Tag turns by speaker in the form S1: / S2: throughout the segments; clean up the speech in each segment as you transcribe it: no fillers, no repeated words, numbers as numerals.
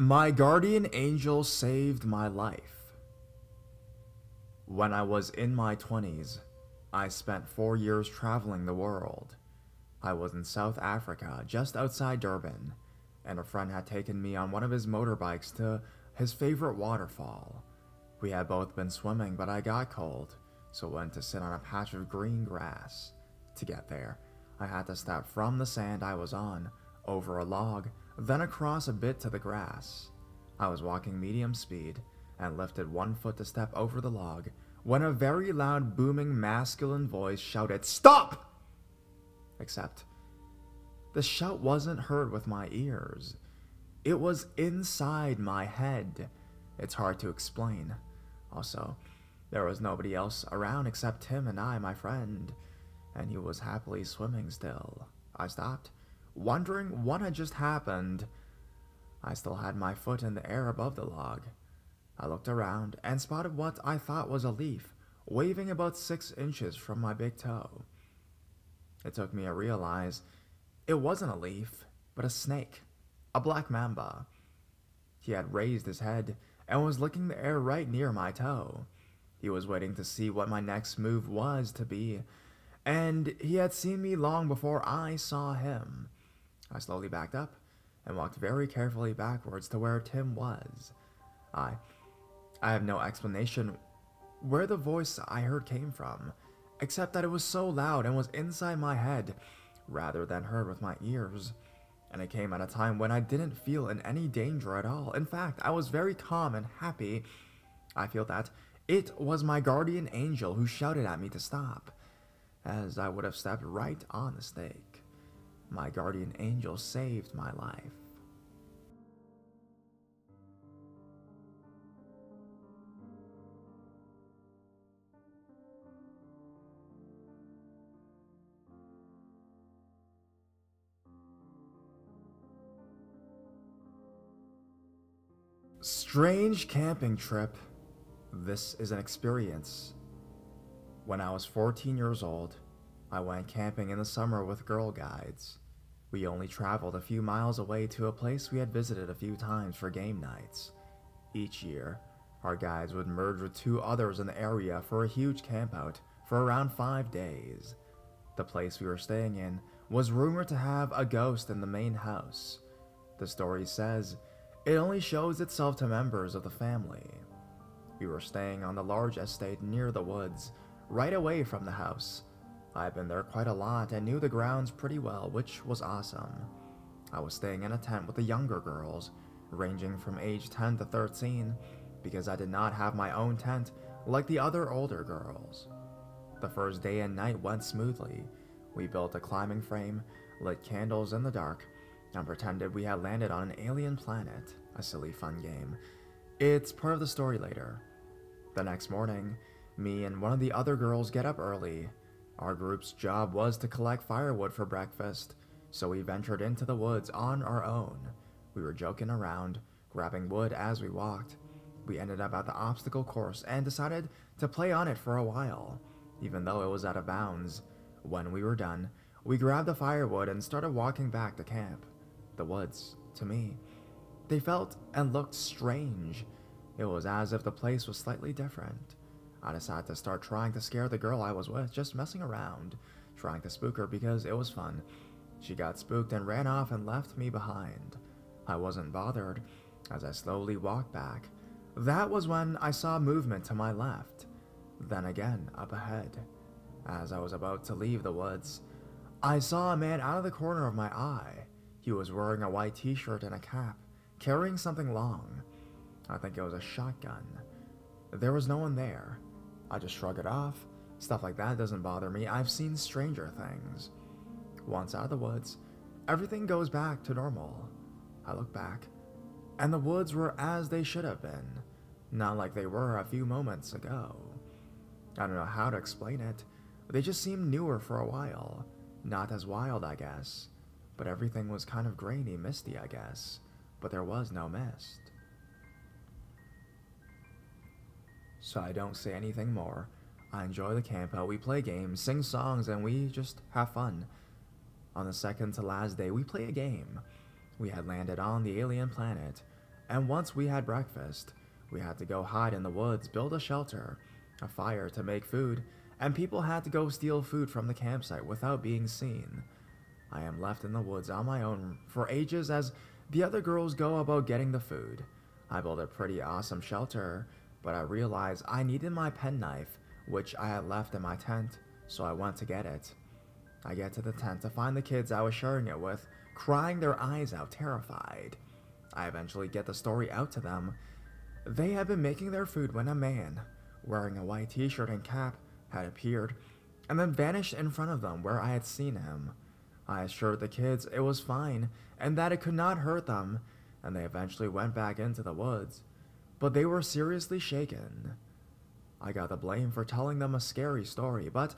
S1: My guardian angel saved my life. When I was in my 20s, I spent 4 years traveling the world. I was in South Africa, just outside Durban, and a friend had taken me on one of his motorbikes to his favorite waterfall. We had both been swimming, but I got cold, so went to sit on a patch of green grass. To get there, I had to step from the sand I was on, over a log, then across a bit to the grass. I was walking medium speed, and lifted one foot to step over the log, when a very loud booming masculine voice shouted, "Stop!" Except, the shout wasn't heard with my ears. It was inside my head. It's hard to explain. Also, there was nobody else around except him and I, my friend, and he was happily swimming still. I stopped, wondering what had just happened. I still had my foot in the air above the log. I looked around and spotted what I thought was a leaf, waving about 6 inches from my big toe. It took me to realize it wasn't a leaf, but a snake, a black mamba. He had raised his head and was licking the air right near my toe. He was waiting to see what my next move was to be, and he had seen me long before I saw him. I slowly backed up and walked very carefully backwards to where Tim was. I have no explanation where the voice I heard came from, except that it was so loud and was inside my head, rather than heard with my ears. And it came at a time when I didn't feel in any danger at all. In fact, I was very calm and happy. I feel that it was my guardian angel who shouted at me to stop, as I would have stepped right on the snake. My guardian angel saved my life. Strange camping trip. This is an experience. When I was 14 years old, I went camping in the summer with Girl Guides. We only traveled a few miles away to a place we had visited a few times for game nights. Each year, our guides would merge with 2 others in the area for a huge campout for around 5 days. The place we were staying in was rumored to have a ghost in the main house. The story says it only shows itself to members of the family. We were staying on the large estate near the woods, right away from the house. I've been there quite a lot and knew the grounds pretty well, which was awesome. I was staying in a tent with the younger girls, ranging from age 10 to 13, because I did not have my own tent like the other older girls. The first day and night went smoothly. We built a climbing frame, lit candles in the dark, and pretended we had landed on an alien planet. A silly fun game. It's part of the story later. The next morning, me and one of the other girls get up early. Our group's job was to collect firewood for breakfast, so we ventured into the woods on our own. We were joking around, grabbing wood as we walked. We ended up at the obstacle course and decided to play on it for a while, even though it was out of bounds. When we were done, we grabbed the firewood and started walking back to camp. The woods, to me, they felt and looked strange. It was as if the place was slightly different. I decided to start trying to scare the girl I was with, just messing around, trying to spook her because it was fun. She got spooked and ran off and left me behind. I wasn't bothered, as I slowly walked back. That was when I saw movement to my left, then again up ahead. As I was about to leave the woods, I saw a man out of the corner of my eye. He was wearing a white t-shirt and a cap, carrying something long. I think it was a shotgun. There was no one there. I just shrugged it off. Stuff like that doesn't bother me. I've seen stranger things. Once out of the woods, everything goes back to normal. I look back, and the woods were as they should have been, not like they were a few moments ago. I don't know how to explain it. They just seemed newer for a while. Not as wild, I guess. But everything was kind of grainy, misty, I guess. But there was no mist. So I don't say anything more. I enjoy the campout, we play games, sing songs, and we just have fun. On the second to last day, we play a game. We had landed on the alien planet, and once we had breakfast, we had to go hide in the woods, build a shelter, a fire to make food, and people had to go steal food from the campsite without being seen. I am left in the woods on my own for ages as the other girls go about getting the food. I built a pretty awesome shelter, but I realized I needed my penknife, which I had left in my tent, so I went to get it. I get to the tent to find the kids I was sharing it with, crying their eyes out, terrified. I eventually get the story out to them. They had been making their food when a man, wearing a white t-shirt and cap, had appeared, and then vanished in front of them where I had seen him. I assured the kids it was fine, and that it could not hurt them, and they eventually went back into the woods. But they were seriously shaken. I got the blame for telling them a scary story, but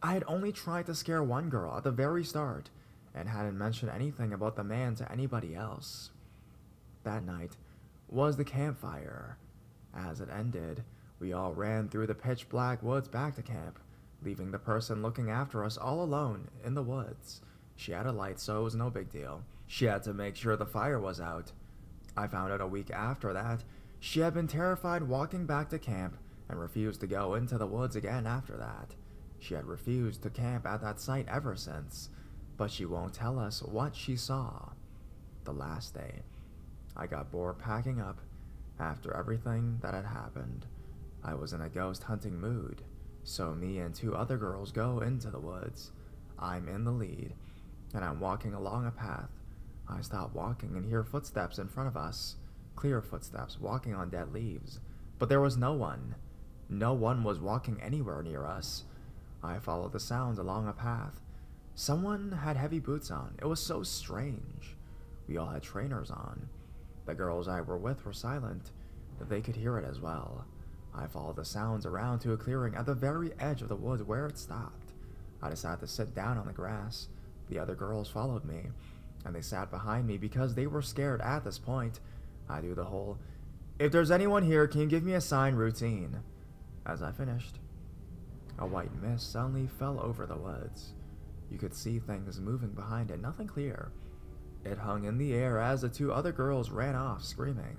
S1: I had only tried to scare one girl at the very start, and hadn't mentioned anything about the man to anybody else. That night was the campfire. As it ended, we all ran through the pitch-black woods back to camp, leaving the person looking after us all alone in the woods. She had a light, so it was no big deal. She had to make sure the fire was out. I found out a week after that she had been terrified walking back to camp and refused to go into the woods again after that. She had refused to camp at that site ever since, but she won't tell us what she saw. The last day, I got bored packing up. After everything that had happened, I was in a ghost hunting mood, so me and two other girls go into the woods. I'm in the lead, and I'm walking along a path. I stop walking and hear footsteps in front of us, clear footsteps walking on dead leaves, but there was no one. No one was walking anywhere near us. I followed the sounds along a path. Someone had heavy boots on. It was so strange. We all had trainers on. The girls I were with were silent. They could hear it as well. I followed the sounds around to a clearing at the very edge of the woods where it stopped. I decided to sit down on the grass. The other girls followed me, and they sat behind me because they were scared at this point. I do the whole, "If there's anyone here, can you give me a sign" routine. As I finished, a white mist suddenly fell over the woods. You could see things moving behind it, nothing clear. It hung in the air as the two other girls ran off screaming.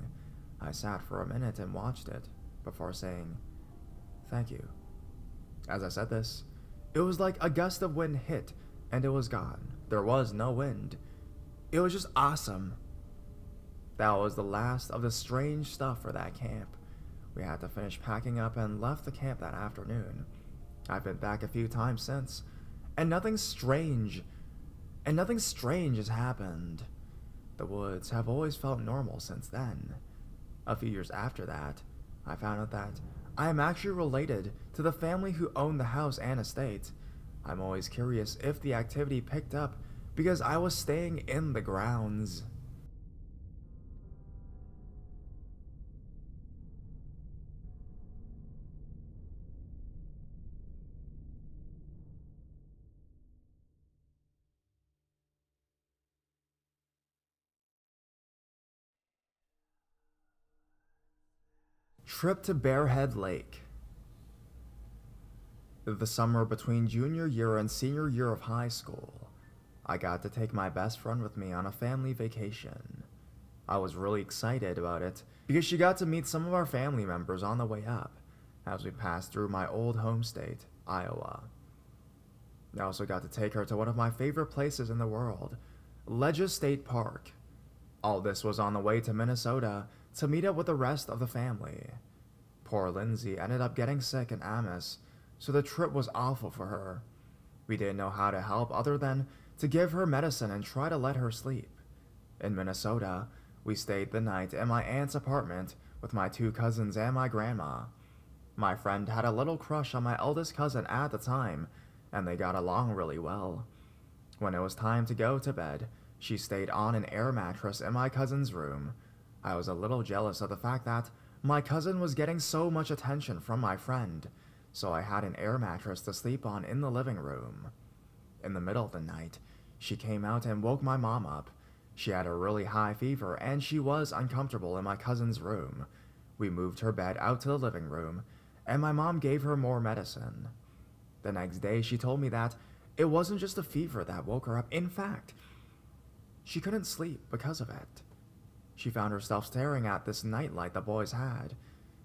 S1: I sat for a minute and watched it before saying, "Thank you." As I said this, it was like a gust of wind hit and it was gone. There was no wind. It was just awesome. That was the last of the strange stuff for that camp. We had to finish packing up and left the camp that afternoon. I've been back a few times since, and nothing strange has happened. The woods have always felt normal since then. A few years after that, I found out that I am actually related to the family who owned the house and estate. I'm always curious if the activity picked up because I was staying in the grounds. Trip to Airhead Lake. The summer between junior year and senior year of high school, I got to take my best friend with me on a family vacation. I was really excited about it because she got to meet some of our family members on the way up as we passed through my old home state, Iowa. I also got to take her to one of my favorite places in the world, Ledges State Park. All this was on the way to Minnesota to meet up with the rest of the family. Poor Lindsay ended up getting sick in Amos, so the trip was awful for her. We didn't know how to help other than to give her medicine and try to let her sleep. In Minnesota, we stayed the night in my aunt's apartment with my two cousins and my grandma. My friend had a little crush on my eldest cousin at the time, and they got along really well. When it was time to go to bed, she stayed on an air mattress in my cousin's room. I was a little jealous of the fact that my cousin was getting so much attention from my friend, so I had an air mattress to sleep on in the living room. In the middle of the night, she came out and woke my mom up. She had a really high fever and she was uncomfortable in my cousin's room. We moved her bed out to the living room, and my mom gave her more medicine. The next day, she told me that it wasn't just a fever that woke her up. In fact, she couldn't sleep because of it. She found herself staring at this nightlight the boys had.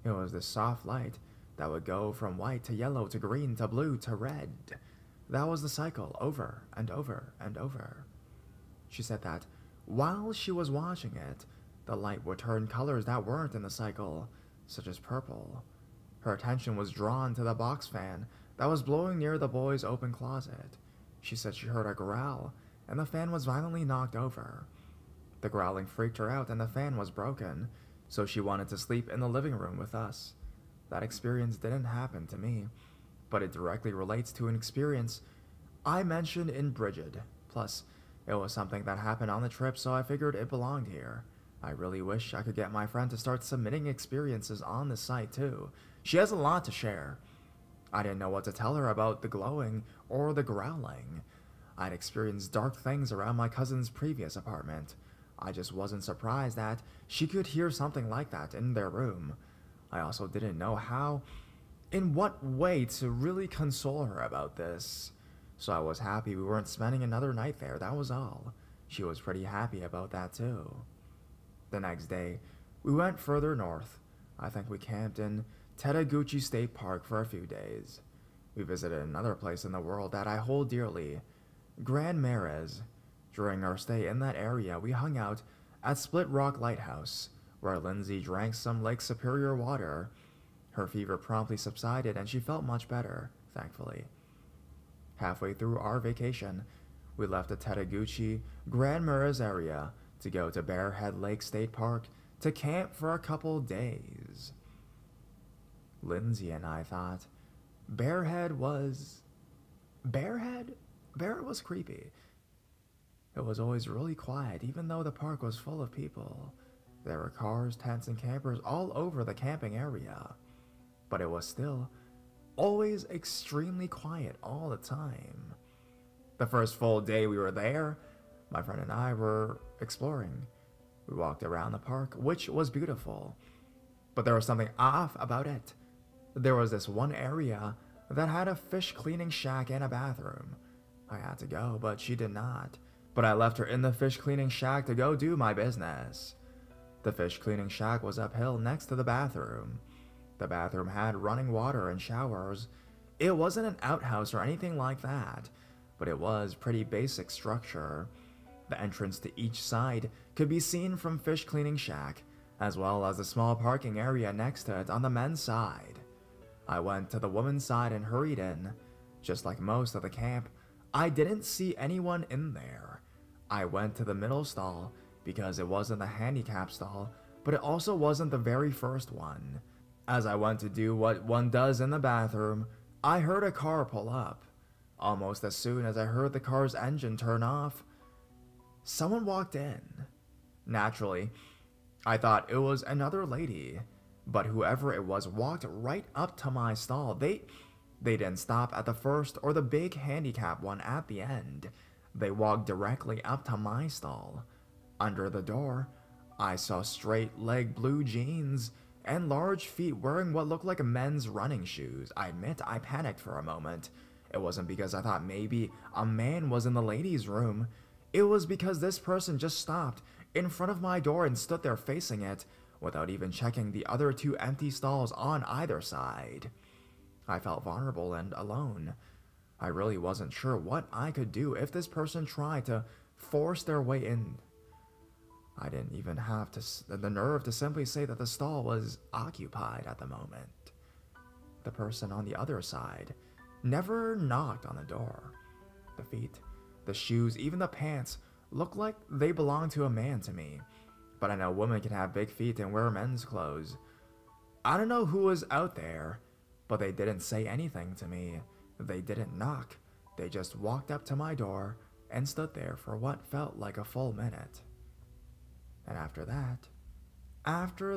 S1: It was this soft light that would go from white to yellow to green to blue to red. That was the cycle, over and over and over. She said that while she was watching it, the light would turn colors that weren't in the cycle, such as purple. Her attention was drawn to the box fan that was blowing near the boys' open closet. She said she heard a growl, and the fan was violently knocked over. The growling freaked her out, and the fan was broken, so she wanted to sleep in the living room with us. That experience didn't happen to me, but it directly relates to an experience I mentioned in Bridget. Plus, it was something that happened on the trip, so I figured it belonged here. I really wish I could get my friend to start submitting experiences on the site too. She has a lot to share. I didn't know what to tell her about the glowing or the growling. I'd experienced dark things around my cousin's previous apartment. I just wasn't surprised that she could hear something like that in their room. I also didn't know in what way to really console her about this. So I was happy we weren't spending another night there, that was all. She was pretty happy about that too. The next day, we went further north. I think we camped in Tadaguchi State Park for a few days. We visited another place in the world that I hold dearly, Grand Mares. During our stay in that area, we hung out at Split Rock Lighthouse, where Lindsay drank some Lake Superior water. Her fever promptly subsided and she felt much better, thankfully. Halfway through our vacation, we left the Tadaguchi Grand Mares area to go to Airhead Lake State Park to camp for a couple days. Lindsay and I thought Airhead was creepy. It was always really quiet, even though the park was full of people. There were cars, tents, and campers all over the camping area. But it was still always extremely quiet all the time. The first full day we were there, my friend and I were exploring. We walked around the park, which was beautiful. But there was something off about it. There was this one area that had a fish cleaning shack and a bathroom. I had to go, but she did not. But I left her in the fish cleaning shack to go do my business. The fish cleaning shack was uphill next to the bathroom. The bathroom had running water and showers. It wasn't an outhouse or anything like that, but it was pretty basic structure. The entrance to each side could be seen from fish cleaning shack, as well as a small parking area next to it on the men's side. I went to the women's side and hurried in. Just like most of the camp, I didn't see anyone in there. I went to the middle stall because it wasn't the handicap stall, but it also wasn't the very first one. As I went to do what one does in the bathroom, I heard a car pull up. Almost as soon as I heard the car's engine turn off, someone walked in. Naturally, I thought it was another lady, but whoever it was walked right up to my stall. They didn't stop at the first or the big handicap one at the end. They walked directly up to my stall. Under the door, I saw straight-leg blue jeans and large feet wearing what looked like men's running shoes. I admit I panicked for a moment. It wasn't because I thought maybe a man was in the ladies' room. It was because this person just stopped in front of my door and stood there facing it without even checking the other two empty stalls on either side. I felt vulnerable and alone. I really wasn't sure what I could do if this person tried to force their way in. I didn't even have the nerve to simply say that the stall was occupied at the moment. The person on the other side never knocked on the door. The feet, the shoes, even the pants looked like they belonged to a man to me. But I know women can have big feet and wear men's clothes. I don't know who was out there, but they didn't say anything to me. They didn't knock. They just walked up to my door and stood there for what felt like a full minute. And after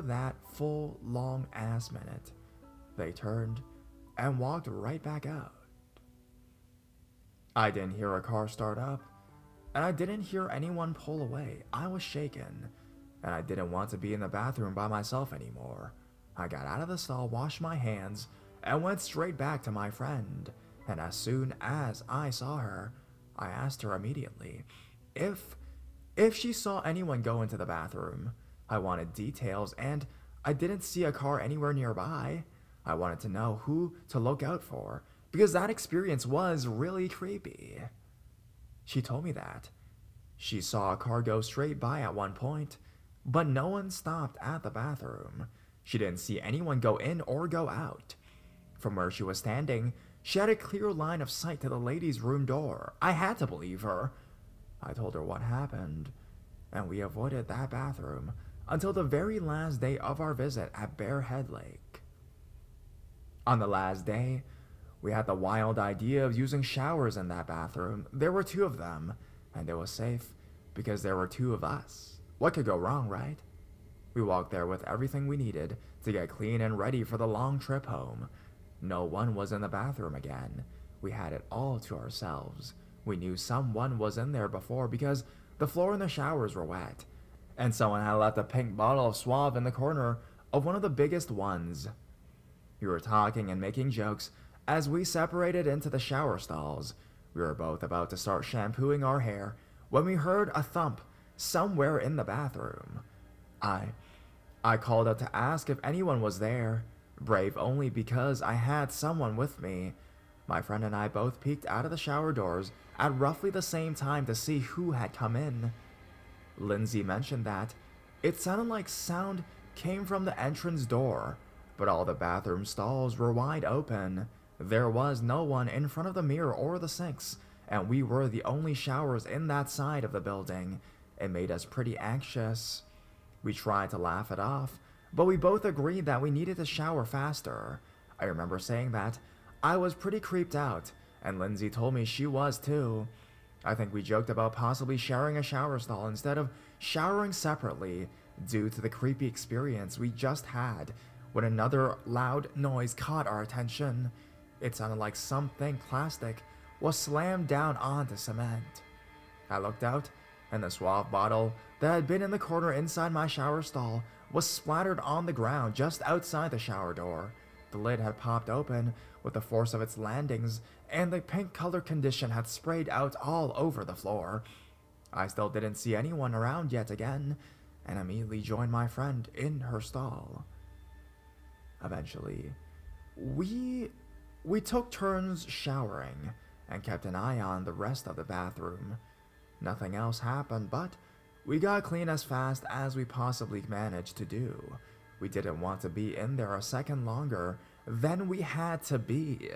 S1: that full long-ass minute, they turned and walked right back out. I didn't hear a car start up, and I didn't hear anyone pull away. I was shaken, and I didn't want to be in the bathroom by myself anymore. I got out of the stall, washed my hands, and went straight back to my friend. And as soon as I saw her, I asked her immediately if she saw anyone go into the bathroom. I wanted details, and I didn't see a car anywhere nearby. I wanted to know who to look out for, because that experience was really creepy. She told me that. She saw a car go straight by at one point, but no one stopped at the bathroom. She didn't see anyone go in or go out. From where she was standing, she had a clear line of sight to the ladies' room door. I had to believe her. I told her what happened, and we avoided that bathroom until the very last day of our visit at Airhead Lake. On the last day, we had the wild idea of using showers in that bathroom. There were 2 of them, and it was safe because there were 2 of us. What could go wrong, right? We walked there with everything we needed to get clean and ready for the long trip home. No one was in the bathroom again. We had it all to ourselves. We knew someone was in there before because the floor in the showers were wet, and someone had left a pink bottle of Suave in the corner of one of the biggest ones. We were talking and making jokes as we separated into the shower stalls. We were both about to start shampooing our hair when we heard a thump somewhere in the bathroom. I called out to ask if anyone was there, brave only because I had someone with me. My friend and I both peeked out of the shower doors at roughly the same time to see who had come in. Lindsay mentioned that it sounded like sound came from the entrance door, but all the bathroom stalls were wide open. There was no one in front of the mirror or the sinks, and we were the only showers in that side of the building. It made us pretty anxious. We tried to laugh it off, but we both agreed that we needed to shower faster. I remember saying that I was pretty creeped out, and Lindsay told me she was too. I think we joked about possibly sharing a shower stall instead of showering separately due to the creepy experience we just had when another loud noise caught our attention. It sounded like something plastic was slammed down onto cement. I looked out, and the Suave bottle that had been in the corner inside my shower stall was splattered on the ground just outside the shower door. The lid had popped open with the force of its landings, and the pink color condition had sprayed out all over the floor. I still didn't see anyone around yet again, and immediately joined my friend in her stall. Eventually, we took turns showering and kept an eye on the rest of the bathroom. Nothing else happened, but we got clean as fast as we possibly managed to do. We didn't want to be in there a second longer than we had to be.